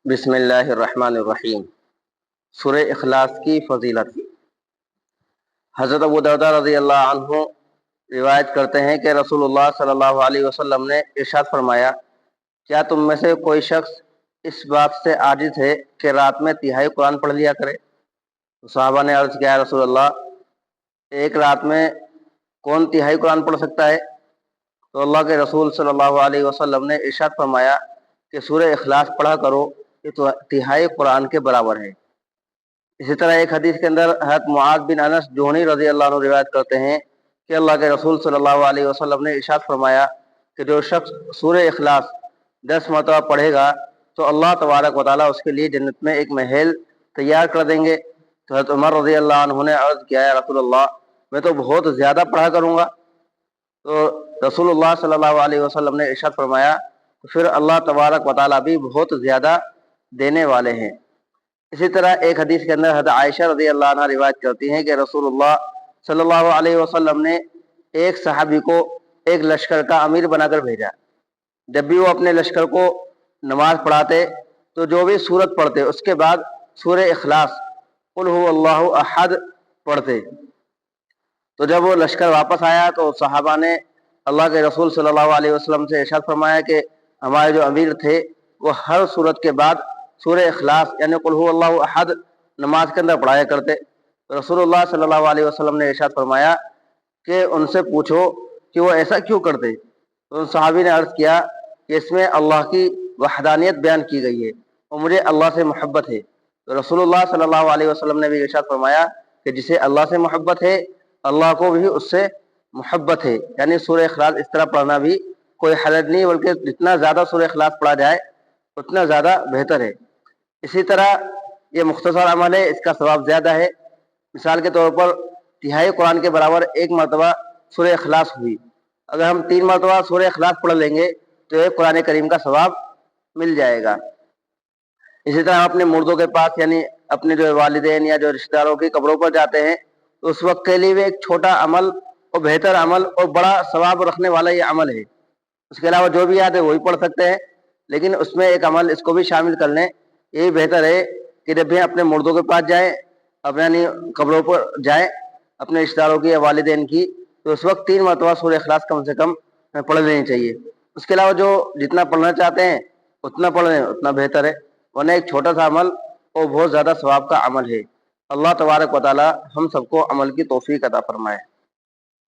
بسم اللہ الرحمن الرحیم۔ سورہ اخلاص کی فضیلت۔ حضرت ابو درداء رضی اللہ عنہ روایت کرتے ہیں کہ رسول اللہ صلی اللہ علیہ وسلم نے ارشاد فرمایا، کیا تم میں سے کوئی شخص اس بات سے عاجز ہے کہ رات میں تہائی قرآن پڑھ لیا کرے؟ تو صحابہ نے عرض کیا، رسول اللہ، ایک رات میں کون تہائی قرآن پڑھ سکتا ہے؟ تو اللہ کے رسول صلی اللہ علیہ وسلم نے ارشاد فرمایا کہ سورہ اخلاص پڑھا کرو، یہ تو تہائی قرآن کے برابر ہے۔ اسی طرح ایک حدیث کے اندر حضرت معاذ بن انس جوہنی رضی اللہ عنہ روایت کرتے ہیں کہ اللہ کے رسول صلی اللہ علیہ وسلم نے ارشاد فرمایا کہ جو شخص سورہ اخلاص 10 مرتبہ پڑھے گا تو اللہ تبارک و تعالیٰ اس کے لیے جنت میں ایک محل تیار کر دیں گے۔ تو حضرت عمر رضی اللہ عنہ نے عرض کیا، یا رسول اللہ، میں تو بہت زیادہ پڑھا کروں گا۔ تو رسول اللہ صلی اللہ علیہ وسلم نے ارشاد فرمایا پھر اللہ تبارک و تعالیٰ بھی بہت زیادہ دینے والے ہیں۔ اسی طرح ایک حدیث کے اندر حضرت عائشہ رضی اللہ عنہ روایت کرتی ہیں کہ رسول اللہ صلی اللہ علیہ وسلم نے ایک صحابی کو ایک لشکر کا امیر بنا کر بھیجا۔ جب بھی وہ اپنے لشکر کو نماز پڑھاتے تو جو بھی سورت پڑھتے اس کے بعد سورہ اخلاص قل هو اللہ احد پڑھتے۔ تو جب وہ لشکر واپس آیا تو صحابہ نے اللہ کے رسول صلی اللہ علیہ وسلم سے ارشاد فرمایا کہ ہمارے جو امیر تھے وہ ہر سورت کے بعد سورہ اخلاص یعنی قل هو اللہ احد نماز کے اندر پڑھایا کرتے۔ تو رسول اللہ صلی اللہ علیہ وسلم نے ارشاد فرمایا کہ ان سے پوچھو کہ وہ ایسا کیوں کرتے؟ تو صحابی نے عرض کیا کہ اس میں اللہ کی وحدانیت بیان کی گئی ہے اور مجھے اللہ سے محبت ہے۔ تو رسول اللہ صلی اللہ علیہ وسلم نے بھی ارشاد فرمایا کہ جسے اللہ سے محبت ہے اللہ کو بھی اس سے محبت ہے، یعنی سورہ اخلاص اس طرح پڑھنا بھی کوئی حرج نہیں، بلکہ جتنا زیادہ سورہ اخلاص پڑھا جائے اتنا زیادہ بہتر ہے۔ اسی طرح یہ مختصر عمل ہے، اس کا ثواب زیادہ ہے۔ مثال کے طور پر تہائی قرآن کے برابر ایک مرتبہ سورہ اخلاص ہوئی، اگر ہم 3 مرتبہ سورہ اخلاص پڑھ لیں گے تو ایک قرآن کریم کا ثواب مل جائے گا۔ اسی طرح ہم اپنے مردوں کے پاس یعنی اپنے جو والدین یا جو رشتہ داروں کی قبروں پر جاتے ہیں تو اس وقت کے لیے بھی ایک چھوٹا عمل اور بہتر عمل اور بڑا ثواب رکھنے والا یہ عمل ہے۔ اس کے علاوہ جو بھی یاد ہے وہی پڑھ سکتے ہیں، لیکن اس میں ایک عمل اس کو بھی شامل کر لیں۔ یہی بہتر ہے کہ جب بھی اپنے مردوں کے پاس جائیں، اپنے یعنی قبروں پر جائیں اپنے رشتہ داروں کی یا والدین کی، تو اس وقت 3 مرتبہ سورہ اخلاص کم سے کم پڑھ لینی چاہیے۔ اس کے علاوہ جو جتنا پڑھنا چاہتے ہیں اتنا پڑھ لیں اتنا بہتر ہے، ورنہ ایک چھوٹا سا عمل اور بہت زیادہ ثواب کا عمل ہے۔ اللہ تبارک و تعالی ہم سب کو عمل کی توفیق عطا فرمائے۔